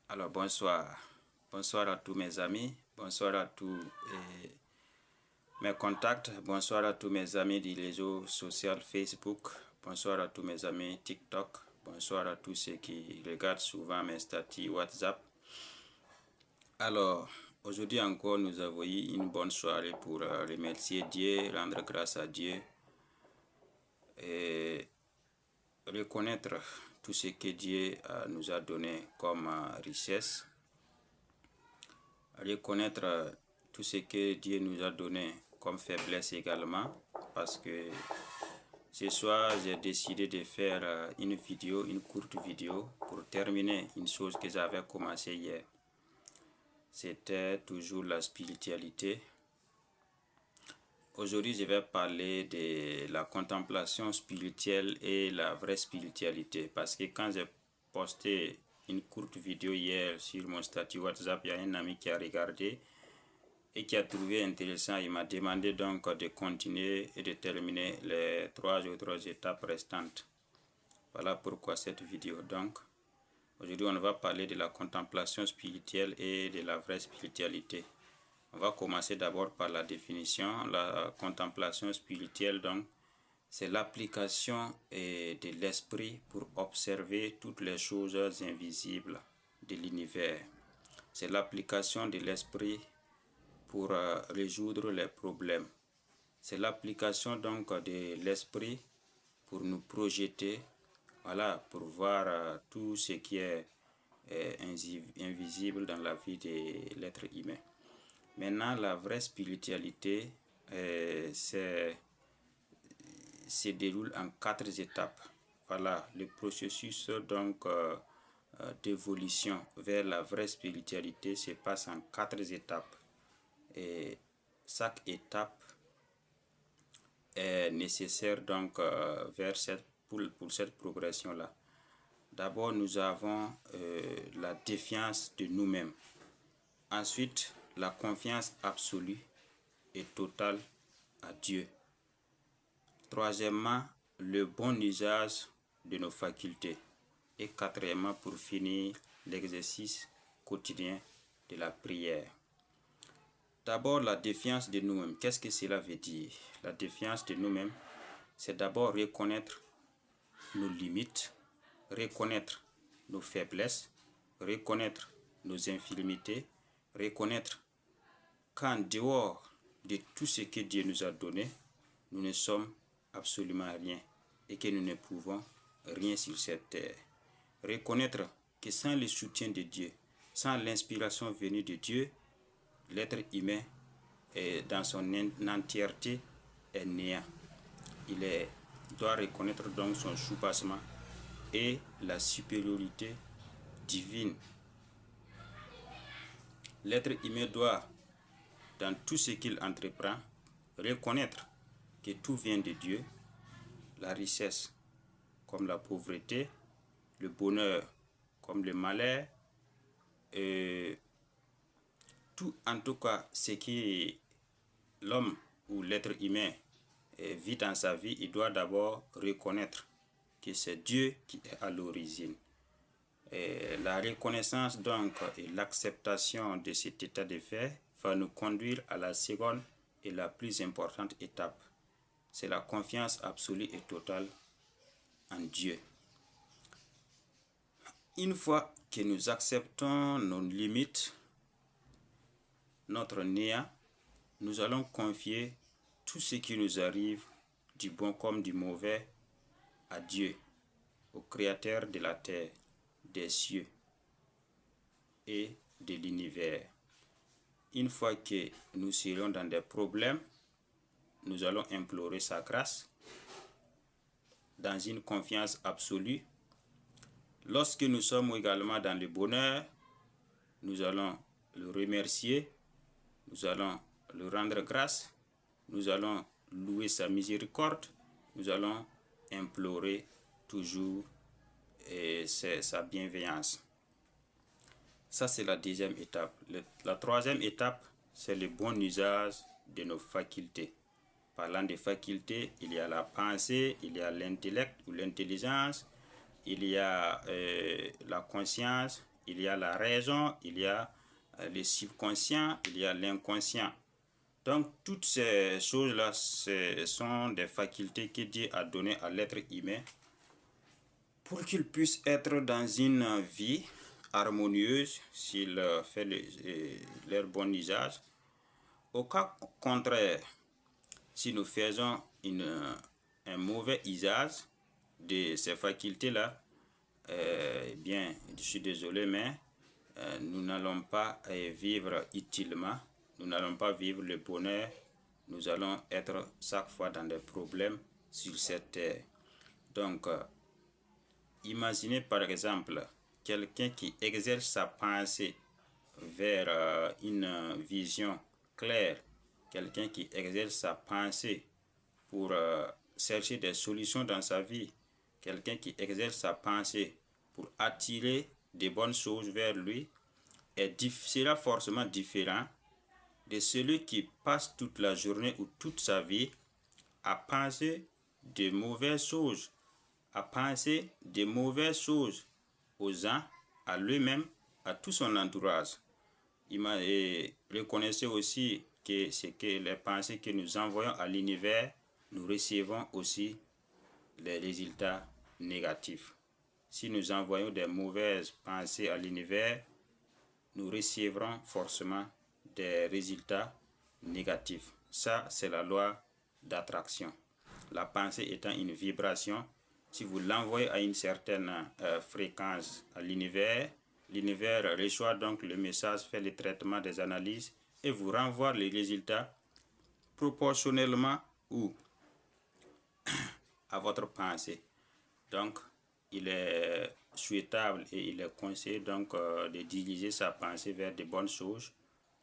Alors bonsoir, bonsoir à tous mes amis, bonsoir à tous mes contacts, bonsoir à tous mes amis du réseau social Facebook, bonsoir à tous mes amis TikTok, bonsoir à tous ceux qui regardent souvent mes statuts WhatsApp. Alors, aujourd'hui encore, nous avons eu une bonne soirée pour remercier Dieu, rendre grâce à Dieu et reconnaître tout ce que Dieu nous a donné comme richesse. Reconnaître tout ce que Dieu nous a donné comme faiblesse également, parce que ce soir j'ai décidé de faire une vidéo, une courte vidéo pour terminer une chose que j'avais commencé hier. C'était toujours la spiritualité. Aujourd'hui je vais parler de la contemplation spirituelle et la vraie spiritualité, parce que quand j'ai posté une courte vidéo hier sur mon statut WhatsApp, il y a un ami qui a regardé et qui a trouvé intéressant. Il m'a demandé donc de continuer et de terminer les 3 autres étapes restantes. Voilà pourquoi cette vidéo. Donc, aujourd'hui, on va parler de la contemplation spirituelle et de la vraie spiritualité. On va commencer d'abord par la définition. La contemplation spirituelle, donc, c'est l'application de l'esprit pour observer toutes les choses invisibles de l'univers. C'est l'application de l'esprit pour résoudre les problèmes. C'est l'application donc de l'esprit pour nous projeter, voilà, pour voir tout ce qui est invisible dans la vie de l'être humain. Maintenant, la vraie spiritualité se déroule en 4 étapes. Voilà, le processus donc d'évolution vers la vraie spiritualité se passe en 4 étapes. Et chaque étape est nécessaire donc pour cette progression-là. D'abord, nous avons la défiance de nous-mêmes. Ensuite, la confiance absolue et totale à Dieu. Troisièmement, le bon usage de nos facultés. Et quatrièmement, pour finir, l'exercice quotidien de la prière. D'abord, la défiance de nous-mêmes. Qu'est-ce que cela veut dire? La défiance de nous-mêmes, c'est d'abord reconnaître nos limites, reconnaître nos faiblesses, reconnaître nos infirmités, reconnaître qu'en dehors de tout ce que Dieu nous a donné, nous ne sommes absolument rien et que nous ne pouvons rien sur cette terre. Reconnaître que sans le soutien de Dieu, sans l'inspiration venue de Dieu, l'être humain dans son entièreté est néant. Il doit reconnaître donc son soubassement et la supériorité divine. L'être humain doit, dans tout ce qu'il entreprend, reconnaître que tout vient de Dieu, la richesse comme la pauvreté, le bonheur comme le malheur, tout en tout cas ce qui l'homme ou l'être humain vit dans sa vie, il doit d'abord reconnaître que c'est Dieu qui est à l'origine. La reconnaissance donc et l'acceptation de cet état de fait va nous conduire à la seconde et la plus importante étape. C'est la confiance absolue et totale en Dieu. Une fois que nous acceptons nos limites, notre néant, nous allons confier tout ce qui nous arrive, du bon comme du mauvais, à Dieu, au Créateur de la terre, des cieux et de l'univers. Une fois que nous serons dans des problèmes, nous allons implorer sa grâce dans une confiance absolue. Lorsque nous sommes également dans le bonheur, nous allons le remercier, nous allons le rendre grâce, nous allons louer sa miséricorde, nous allons implorer toujours sa bienveillance. Ça, c'est la deuxième étape. La troisième étape, c'est le bon usage de nos facultés. Parlant des facultés, il y a la pensée, il y a l'intellect ou l'intelligence, il y a la conscience, il y a la raison, il y a le subconscient, il y a l'inconscient. Donc, toutes ces choses-là, ce sont des facultés que Dieu a données à l'être humain pour qu'il puisse être dans une vie harmonieuse s'il fait leur bon usage. Au cas contraire, si nous faisons un mauvais usage de ces facultés-là, bien, je suis désolé, mais nous n'allons pas vivre utilement, nous n'allons pas vivre le bonheur, nous allons être chaque fois dans des problèmes sur cette terre. Donc, imaginez par exemple quelqu'un qui exerce sa pensée vers une vision claire, quelqu'un qui exerce sa pensée pour chercher des solutions dans sa vie, quelqu'un qui exerce sa pensée pour attirer des bonnes choses vers lui, sera forcément différent de celui qui passe toute la journée ou toute sa vie à penser de mauvaises choses, à penser de mauvaises choses aux gens, à lui-même, à tout son entourage. Reconnaissez aussi que c'est que les pensées que nous envoyons à l'univers, nous recevons aussi les résultats négatifs. Si nous envoyons des mauvaises pensées à l'univers, nous recevrons forcément des résultats négatifs. Ça, c'est la loi d'attraction. La pensée étant une vibration, si vous l'envoyez à une certaine fréquence à l'univers, l'univers reçoit donc le message, fait le traitement des analyses et vous renvoie les résultats proportionnellement ou à votre pensée. Donc, il est souhaitable et il est conseillé donc de diriger sa pensée vers de bonnes choses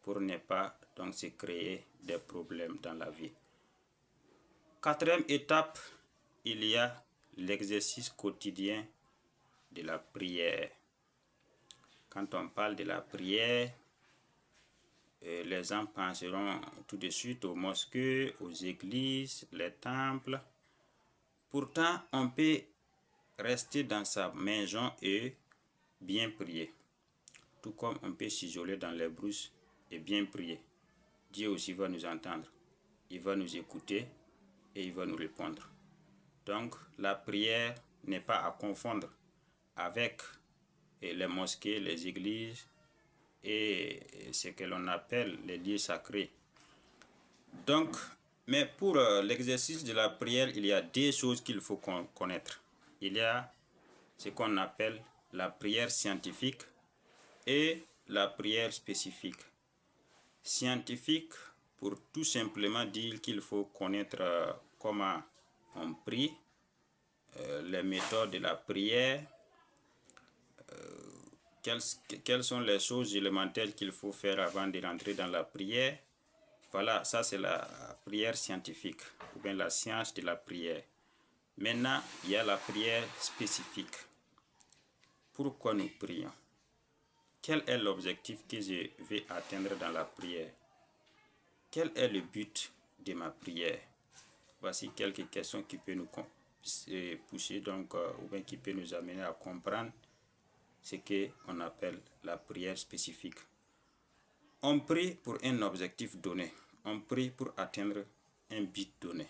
pour ne pas donc se créer des problèmes dans la vie. Quatrième étape, il y a l'exercice quotidien de la prière. Quand on parle de la prière, les gens penseront tout de suite aux mosquées, aux églises, les temples. Pourtant, on peut rester dans sa maison et bien prier. Tout comme on peut s'isoler dans les brousses et bien prier. Dieu aussi va nous entendre. Il va nous écouter et il va nous répondre. Donc, la prière n'est pas à confondre avec les mosquées, les églises et ce que l'on appelle les lieux sacrés. Donc, mais pour l'exercice de la prière, il y a deux choses qu'il faut connaître. Il y a ce qu'on appelle la prière scientifique et la prière spécifique. Scientifique pour tout simplement dire qu'il faut connaître comment on prie, les méthodes de la prière, quelles sont les choses élémentaires qu'il faut faire avant de rentrer dans la prière. Voilà, ça c'est la prière scientifique, ou bien la science de la prière. Maintenant, il y a la prière spécifique. Pourquoi nous prions? Quel est l'objectif que je vais atteindre dans la prière? Quel est le but de ma prière? Voici quelques questions qui peuvent nous pousser, donc, ou bien qui peuvent nous amener à comprendre ce qu'on appelle la prière spécifique. On prie pour un objectif donné. On prie pour atteindre un but donné.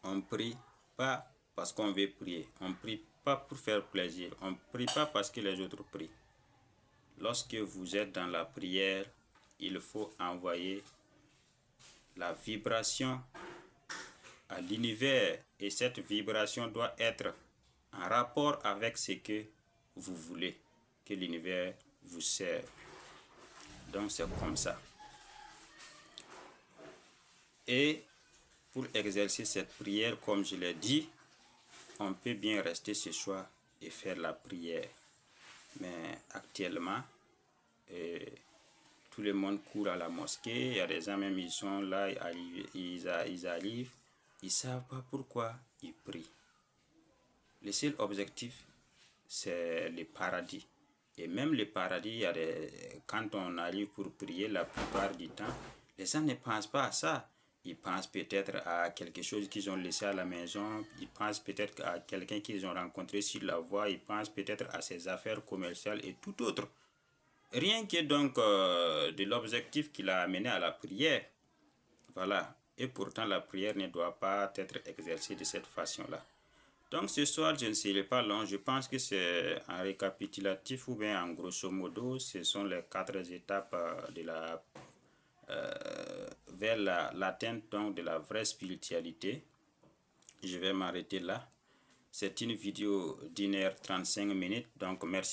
On prie pas parce qu'on veut prier. On prie pas pour faire plaisir. On prie pas parce que les autres prient. Lorsque vous êtes dans la prière, il faut envoyer la vibration à l'univers. Et cette vibration doit être en rapport avec ce que vous voulez que l'univers vous serve. Donc c'est comme ça. Et pour exercer cette prière, comme je l'ai dit, on peut bien rester ce soir et faire la prière. Mais actuellement, tout le monde court à la mosquée. Il y a des gens même, ils sont là, ils arrivent. Ils ne savent pas pourquoi ils prient. Le seul objectif, c'est le paradis. Et même le paradis, quand on arrive pour prier, la plupart du temps, les gens ne pensent pas à ça. Ils pensent peut-être à quelque chose qu'ils ont laissé à la maison. Ils pensent peut-être à quelqu'un qu'ils ont rencontré sur la voie. Ils pensent peut-être à ses affaires commerciales et tout autre. Rien que donc de l'objectif qui l'a amené à la prière. Voilà. Et pourtant, la prière ne doit pas être exercée de cette façon-là. Donc ce soir, je ne serai pas long. Je pense que c'est un récapitulatif ou bien en grosso modo, ce sont les 4 étapes de la vers l'atteinte donc de la vraie spiritualité. Je vais m'arrêter là. C'est une vidéo d'1h35. Donc merci.